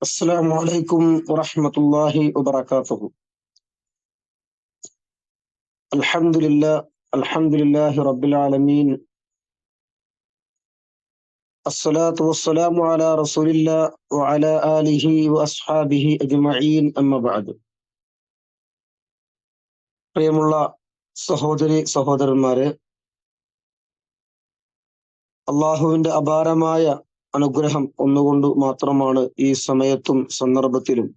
السلام عليكم ورحمة الله وبركاته. الحمد لله رب العالمين. الصلاة والسلام على رسول الله وعلى آله وأصحابه أجمعين أما بعد. പ്രിയമുള്ള സഹോദരന്മാരെ, അള്ളാഹുവിന്റെ അപാരമായ അനുഗ്രഹം ഒന്നുകൊണ്ട് മാത്രമാണ് ഈ സമയത്തും സന്ദർഭത്തിലും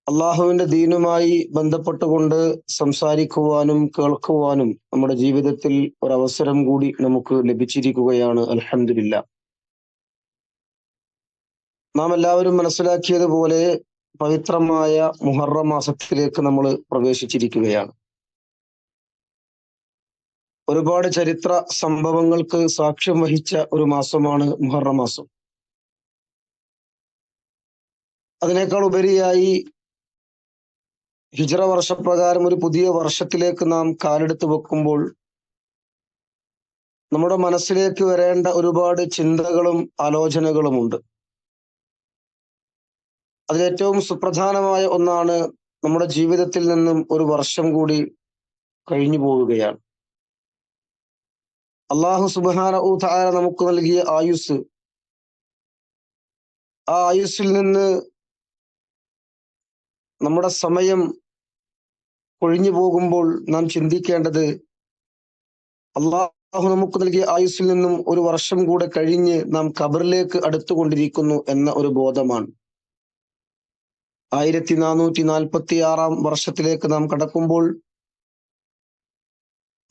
അള്ളാഹുവിന്റെ ദീനുമായി ബന്ധപ്പെട്ടുകൊണ്ട് സംസാരിക്കുവാനും കേൾക്കുവാനും നമ്മുടെ ജീവിതത്തിൽ ഒരവസരം കൂടി നമുക്ക് ലഭിച്ചിരിക്കുകയാണ്. അൽഹംദുലില്ലാഹ്. നാം എല്ലാവരും മനസ്സിലാക്കിയതുപോലെ പവിത്രമായ മുഹറം മാസത്തിലേക്ക് നമ്മൾ പ്രവേശിച്ചിരിക്കുകയാണ്. ഒരുപാട് ചരിത്ര സംഭവങ്ങൾക്ക് സാക്ഷ്യം വഹിച്ച ഒരു മാസമാണ് മുഹറം മാസം. അതിനേക്കാൾ ഉപരിയായി ഹിജ്റ വർഷപ്രകാരം ഒരു പുതിയ വർഷത്തിലേക്ക് നാം കാലെടുത്ത് വെക്കുമ്പോൾ നമ്മുടെ മനസ്സിലേക്ക് വരേണ്ട ഒരുപാട് ചിന്തകളും ആലോചനകളുമുണ്ട്. അതിലേറ്റവും സുപ്രധാനമായ ഒന്നാണ്, നമ്മുടെ ജീവിതത്തിൽ നിന്നും ഒരു വർഷം കൂടി കഴിഞ്ഞു പോവുകയാണ്. അല്ലാഹു സുബ്ഹാനഹു തആല നമുക്ക് നൽകിയ ആയുസ്, ആ ആയുസ്സിൽ നിന്ന് നമ്മുടെ സമയം കൊഴിഞ്ഞു പോകുമ്പോൾ നാം ചിന്തിക്കേണ്ടത്, അള്ളാഹു നമുക്ക് നൽകിയ ആയുസ്സിൽ നിന്നും ഒരു വർഷം കൂടെ കഴിഞ്ഞ് നാം ഖബറിലേക്ക് അടുത്തുകൊണ്ടിരിക്കുന്നു എന്ന ഒരു ബോധമാണ്. 1446 വർഷത്തിലേക്ക് നാം കടക്കുമ്പോൾ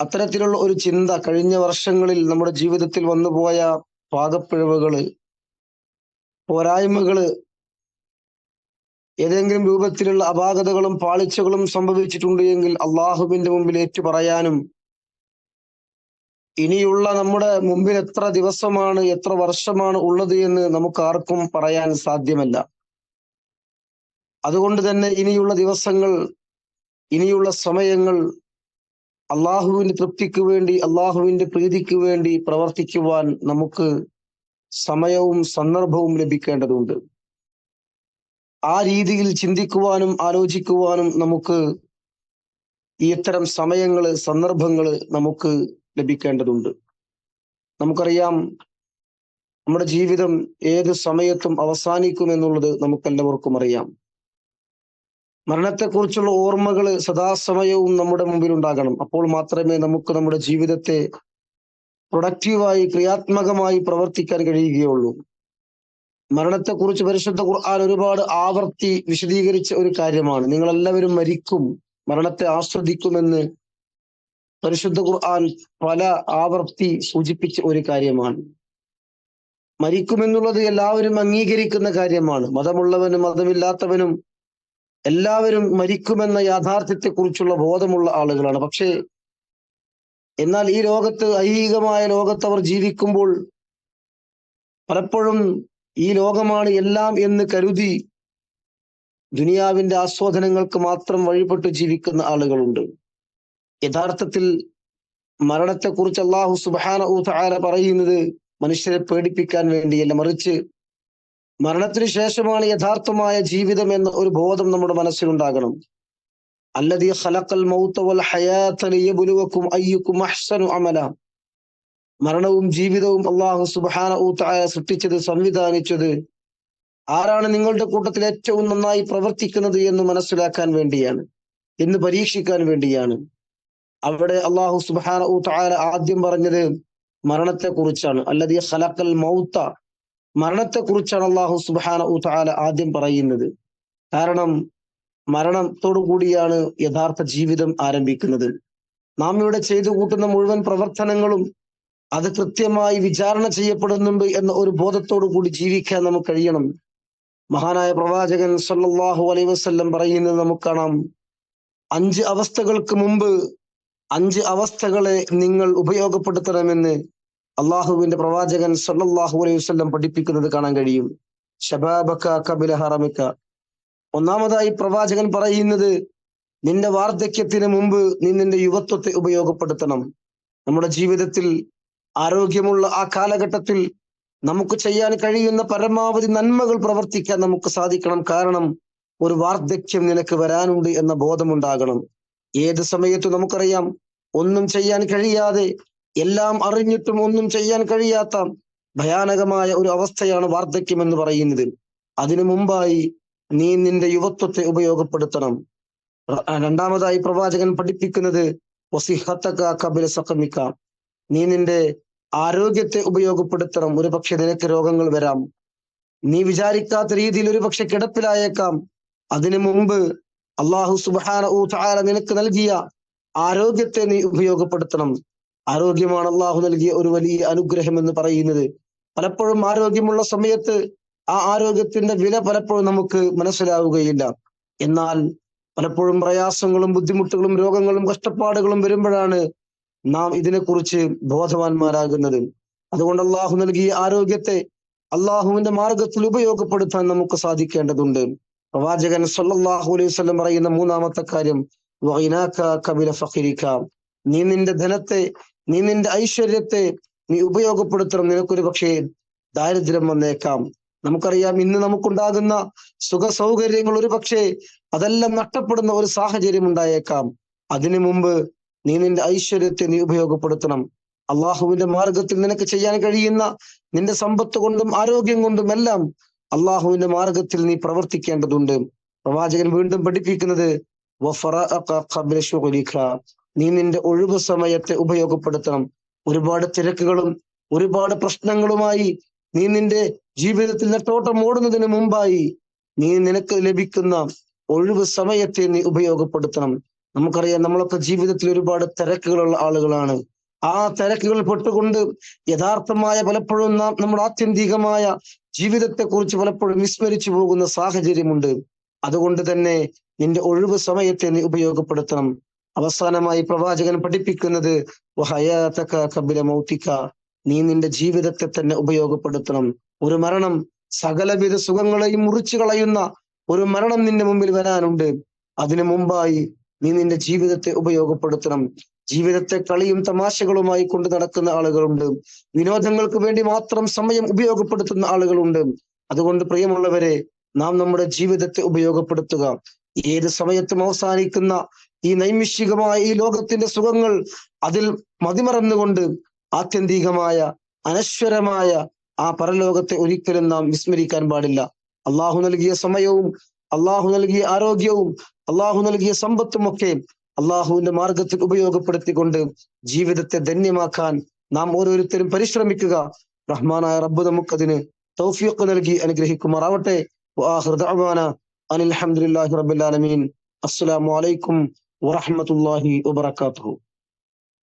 അത്തരത്തിലുള്ള ഒരു ചിന്ത, കഴിഞ്ഞ വർഷങ്ങളിൽ നമ്മുടെ ജീവിതത്തിൽ വന്നുപോയ പാകപ്പിഴവുകള്, പോരായ്മകള്, ഏതെങ്കിലും രൂപത്തിലുള്ള അപാകതകളും പാളിച്ചകളും സംഭവിച്ചിട്ടുണ്ട് എങ്കിൽ അള്ളാഹുവിന്റെ മുമ്പിൽ ഏറ്റു പറയാനും, ഇനിയുള്ള നമ്മുടെ മുമ്പിൽ എത്ര ദിവസമാണ്, എത്ര വർഷമാണ് ഉള്ളത് എന്ന് നമുക്ക് ആർക്കും പറയാൻ സാധ്യമല്ല. അതുകൊണ്ട് തന്നെ ഇനിയുള്ള ദിവസങ്ങൾ, ഇനിയുള്ള സമയങ്ങൾ അള്ളാഹുവിന്റെ തൃപ്തിക്ക് വേണ്ടി, അള്ളാഹുവിന്റെ പ്രീതിക്ക് വേണ്ടി പ്രവർത്തിക്കുവാൻ നമുക്ക് സമയവും സന്ദർഭവും ലഭിക്കേണ്ടതുണ്ട്. ആ രീതിയിൽ ചിന്തിക്കുവാനും ആലോചിക്കുവാനും നമുക്ക് ഈ ഇത്തരം സമയങ്ങള്, സന്ദർഭങ്ങള് നമുക്ക് ലഭിക്കേണ്ടതുണ്ട്. നമുക്കറിയാം, നമ്മുടെ ജീവിതം ഏത് സമയത്തും അവസാനിക്കുമെന്നുള്ളത് നമുക്കെല്ലാവർക്കും അറിയാം. മരണത്തെക്കുറിച്ചുള്ള ഓർമ്മകൾ സദാസമയവും നമ്മുടെ മുമ്പിൽ ഉണ്ടാകണം. അപ്പോൾ മാത്രമേ നമുക്ക് നമ്മുടെ ജീവിതത്തെ പ്രൊഡക്റ്റീവായി, ക്രിയാത്മകമായി പ്രവർത്തിക്കാൻ കഴിയുകയുള്ളൂ. മരണത്തെക്കുറിച്ച് പരിശുദ്ധ ഖുർആൻ ഒരുപാട് ആവർത്തി വിശദീകരിച്ച ഒരു കാര്യമാണ്. നിങ്ങളെല്ലാവരും മരിക്കും, മരണത്തെ ആസ്വദിക്കുമെന്ന് പരിശുദ്ധ ഖുർആൻ പല ആവർത്തി സൂചിപ്പിച്ച ഒരു കാര്യമാണ്. മരിക്കുമെന്നുള്ളത് എല്ലാവരും അംഗീകരിക്കുന്ന കാര്യമാണ്. മതമുള്ളവനും മതമില്ലാത്തവനും എല്ലാവരും മരിക്കുമെന്ന യാഥാർത്ഥ്യത്തെക്കുറിച്ചുള്ള ബോധമുള്ള ആളുകളാണ്. പക്ഷേ എന്നാൽ ഈ ലോകത്ത്, ഐഹികമായ ലോകത്ത് അവർ ജീവിക്കുമ്പോൾ പലപ്പോഴും ഈ ലോകമാണ് എല്ലാം എന്ന് കരുതി ദുനിയാവിന്റെ ആസ്വാദനങ്ങൾക്ക് മാത്രം വഴിപ്പെട്ട് ജീവിക്കുന്ന ആളുകളുണ്ട്. യഥാർത്ഥത്തിൽ മരണത്തെക്കുറിച്ച് അല്ലാഹു സുബ്ഹാനഹു തആല പറയുന്നത് മനുഷ്യരെ പേടിപ്പിക്കാൻ വേണ്ടിയല്ല, മറിച്ച് മരണത്തിന് ശേഷമാണ് യഥാർത്ഥമായ ജീവിതം എന്ന ഒരു ബോധം നമ്മുടെ മനസ്സിലുണ്ടാകണം. അല്ലദീ ഖലഖൽ മൗത വൽ ഹയാത ലിയബ്ലുവകും അയ്യുക്കും അഹ്സനു അമല. മരണവും ജീവിതവും അല്ലാഹു സുബ്ഹാനഹു തആല സൃഷ്ടിച്ചത്, സംവിധാനിച്ചത് ആരാണ് നിങ്ങളുടെ കൂട്ടത്തിൽ ഏറ്റവും നന്നായി പ്രവർത്തിക്കുന്നത് എന്ന് മനസ്സിലാക്കാൻ വേണ്ടിയാണ്, എന്ന് പരീക്ഷിക്കാൻ വേണ്ടിയാണ്. അവിടെ അല്ലാഹു സുബ്ഹാനഹു തആല ആദ്യം പറഞ്ഞത് മരണത്തെക്കുറിച്ചാണ്. അല്ലദീ ഖലഖൽ മൗത, മരണത്തെക്കുറിച്ചാണ് അല്ലാഹു സുബ്ഹാനഹു തആല ആദ്യം പറയുന്നത്. കാരണം മരണത്തോടു കൂടിയാണ് യഥാർത്ഥ ജീവിതം ആരംഭിക്കുന്നത്. നാം ഇവിടെ ചെയ്തു കൂട്ടുന്ന മുഴുവൻ പ്രവർത്തനങ്ങളും അത് കൃത്യമായി വിചാരണ ചെയ്യപ്പെടുന്നുണ്ട് എന്ന ഒരു ബോധത്തോടു കൂടി ജീവിക്കാൻ നമുക്ക് കഴിയണം. മഹാനായ പ്രവാചകൻ സല്ലല്ലാഹു അലൈഹി വസല്ലം പറയുന്നത് നമുക്ക് കാണാം. 5 അവസ്ഥകൾക്ക് മുമ്പ് 5 അവസ്ഥകളെ നിങ്ങൾ ഉപയോഗപ്പെടുത്തണമെന്ന് അള്ളാഹുവിന്റെ പ്രവാചകൻ സല്ലല്ലാഹു അലൈഹി വസല്ലം പഠിപ്പിക്കുന്നത് കാണാൻ കഴിയും. ശബാബക ഖബല ഹറമിക. ഒന്നാമതായി പ്രവാചകൻ പറയുന്നത്, നിന്റെ വാർദ്ധക്യത്തിന് മുമ്പ് നീ നിന്റെ യുവത്വത്തെ ഉപയോഗപ്പെടുത്തണം. നമ്മുടെ ജീവിതത്തിൽ ആരോഗ്യമുള്ള ആ കാലഘട്ടത്തിൽ നമുക്ക് ചെയ്യാൻ കഴിയുന്ന പരമാവധി നന്മകൾ പ്രവർത്തിക്കാൻ നമുക്ക് സാധിക്കണം. കാരണം ഒരു വാർദ്ധക്യം നിനക്ക് വരാനുണ്ട് എന്ന ബോധമുണ്ടാകണം. ഏത് സമയത്തും നമുക്കറിയാം, ഒന്നും ചെയ്യാൻ കഴിയാതെ, എല്ലാം അറിഞ്ഞിട്ടും ഒന്നും ചെയ്യാൻ കഴിയാത്ത ഭയാനകമായ ഒരു അവസ്ഥയാണ് വാർദ്ധക്യം എന്ന് പറയുന്നത്. അതിനു മുമ്പായി നീ നിന്റെ യുവത്വത്തെ ഉപയോഗപ്പെടുത്തണം. രണ്ടാമതായി പ്രവാചകൻ പഠിപ്പിക്കുന്നത് നീ നിന്റെ ആരോഗ്യത്തെ ഉപയോഗപ്പെടുത്തണം. ഒരു പക്ഷെ നിനക്ക് രോഗങ്ങൾ വരാം, നീ വിചാരിക്കാത്ത രീതിയിൽ ഒരു പക്ഷെ കിടപ്പിലായേക്കാം. അതിനു മുമ്പ് അള്ളാഹു സുബ്ഹാനഹു തആല നിനക്ക് നൽകിയ ആരോഗ്യത്തെ നീ ഉപയോഗപ്പെടുത്തണം. ആരോഗ്യമാണ് അള്ളാഹു നൽകിയ ഒരു വലിയ അനുഗ്രഹം എന്ന് പറയുന്നത്. പലപ്പോഴും ആരോഗ്യമുള്ള സമയത്ത് ആ ആരോഗ്യത്തിന്റെ വില പലപ്പോഴും നമുക്ക് മനസ്സിലാവുകയില്ല. എന്നാൽ പലപ്പോഴും പ്രയാസങ്ങളും ബുദ്ധിമുട്ടുകളും രോഗങ്ങളും കഷ്ടപ്പാടുകളും വരുമ്പോഴാണ് നാം ഇതിനെക്കുറിച്ച് ബോധവാന്മാരാകുന്നത്. അതുകൊണ്ട് അള്ളാഹു നൽകിയ ആരോഗ്യത്തെ അള്ളാഹുവിന്റെ മാർഗത്തിൽ ഉപയോഗപ്പെടുത്താൻ നമുക്ക് സാധിക്കേണ്ടതുണ്ട്. പ്രവാചകൻ സല്ലല്ലാഹു അലൈഹി വസല്ലം പറയുന്ന മൂന്നാമത്തെ കാര്യം, നീ നിന്റെ ധനത്തെ, നീ നിന്റെ ഐശ്വര്യത്തെ നീ ഉപയോഗപ്പെടുത്തണം. നിനക്കൊരു പക്ഷേ ദാരിദ്ര്യം വന്നേക്കാം. നമുക്കറിയാം, ഇന്ന് നമുക്കുണ്ടാകുന്ന സുഖ സൗകര്യങ്ങൾ ഒരു പക്ഷേ അതെല്ലാം നഷ്ടപ്പെടുന്ന ഒരു സാഹചര്യം ഉണ്ടായേക്കാം. അതിനു മുമ്പ് നീ നിന്റെ ഐശ്വര്യത്തെ നീ ഉപയോഗപ്പെടുത്തണം. അള്ളാഹുവിന്റെ മാർഗത്തിൽ നിനക്ക് ചെയ്യാൻ കഴിയുന്ന നിന്റെ സമ്പത്ത് കൊണ്ടും ആരോഗ്യം കൊണ്ടും എല്ലാം അള്ളാഹുവിന്റെ മാർഗത്തിൽ നീ പ്രവർത്തിക്കേണ്ടതുണ്ട്. പ്രവാചകൻ വീണ്ടും പഠിപ്പിക്കുന്നത്, നീ നിന്റെ ഒഴിവു സമയത്തെ ഉപയോഗപ്പെടുത്തണം. ഒരുപാട് തിരക്കുകളും ഒരുപാട് പ്രശ്നങ്ങളുമായി നീ നിന്റെ ജീവിതത്തിൽ നെട്ടോട്ടം ഓടുന്നതിന് മുമ്പായി നീ നിനക്ക് ലഭിക്കുന്ന ഒഴിവു സമയത്തെ നീ ഉപയോഗപ്പെടുത്തണം. നമുക്കറിയാം, നമ്മളൊക്കെ ജീവിതത്തിൽ ഒരുപാട് തിരക്കുകളുള്ള ആളുകളാണ്. ആ തിരക്കുകൾ പെട്ടുകൊണ്ട് യഥാർത്ഥമായ പലപ്പോഴും നാം നമ്മുടെ ആത്യന്തികമായ ജീവിതത്തെ കുറിച്ച് പലപ്പോഴും വിസ്മരിച്ചു പോകുന്ന സാഹചര്യമുണ്ട്. അതുകൊണ്ട് തന്നെ നിന്റെ ഒഴിവു സമയത്തെ നീ ഉപയോഗപ്പെടുത്തണം. അവസാനമായി പ്രവാചകൻ പഠിപ്പിക്കുന്നത്, നീ നിന്റെ ജീവിതത്തെ തന്നെ ഉപയോഗപ്പെടുത്തണം. ഒരു മരണം സകലവിധ സുഖങ്ങളെയും മുറിച്ചു കളയുന്ന ഒരു മരണം നിന്റെ മുമ്പിൽ വരാനുണ്ട്. അതിനു മുമ്പായി നീ നിന്റെ ജീവിതത്തെ ഉപയോഗപ്പെടുത്തണം. ജീവിതത്തെ കളിയും തമാശകളുമായി കൊണ്ട് നടക്കുന്ന ആളുകളുണ്ട്. വിനോദങ്ങൾക്ക് വേണ്ടി മാത്രം സമയം ഉപയോഗപ്പെടുത്തുന്ന ആളുകളുണ്ട്. അതുകൊണ്ട് പ്രിയമുള്ളവരെ, നാം നമ്മുടെ ജീവിതത്തെ ഉപയോഗപ്പെടുത്തുക. ഏത് സമയത്തും അവസാനിക്കുന്ന ഈ നൈമിഷികമായ ഈ ലോകത്തിന്റെ സുഖങ്ങൾ അതിൽ മതിമറന്നുകൊണ്ട് ആത്യന്തികമായ അനശ്വരമായ ആ പരലോകത്തെ ഒരിക്കലും നാം വിസ്മരിക്കാൻ പാടില്ല. അള്ളാഹു നൽകിയ സമയവും അള്ളാഹു നൽകിയ ആരോഗ്യവും അള്ളാഹു നൽകിയ സമ്പത്തും ഒക്കെ അള്ളാഹുവിന്റെ മാർഗത്തിൽ ഉപയോഗപ്പെടുത്തിക്കൊണ്ട് ജീവിതത്തെ ധന്യമാക്കാൻ നാം ഓരോരുത്തരും പരിശ്രമിക്കുക. റഹ്മാനായ റബ്ബ് നമുക്കതിന് തൗഫീഖ് നൽകി അനുഗ്രഹിക്കുമാറാവട്ടെ. അനിൽ ഹംദുലില്ലാഹി റബ്ബിൽ ആലമീൻ. അസ്സലാമു അലൈക്കും വറഹ്മത്തുള്ളാഹി വബറകാതുഹു.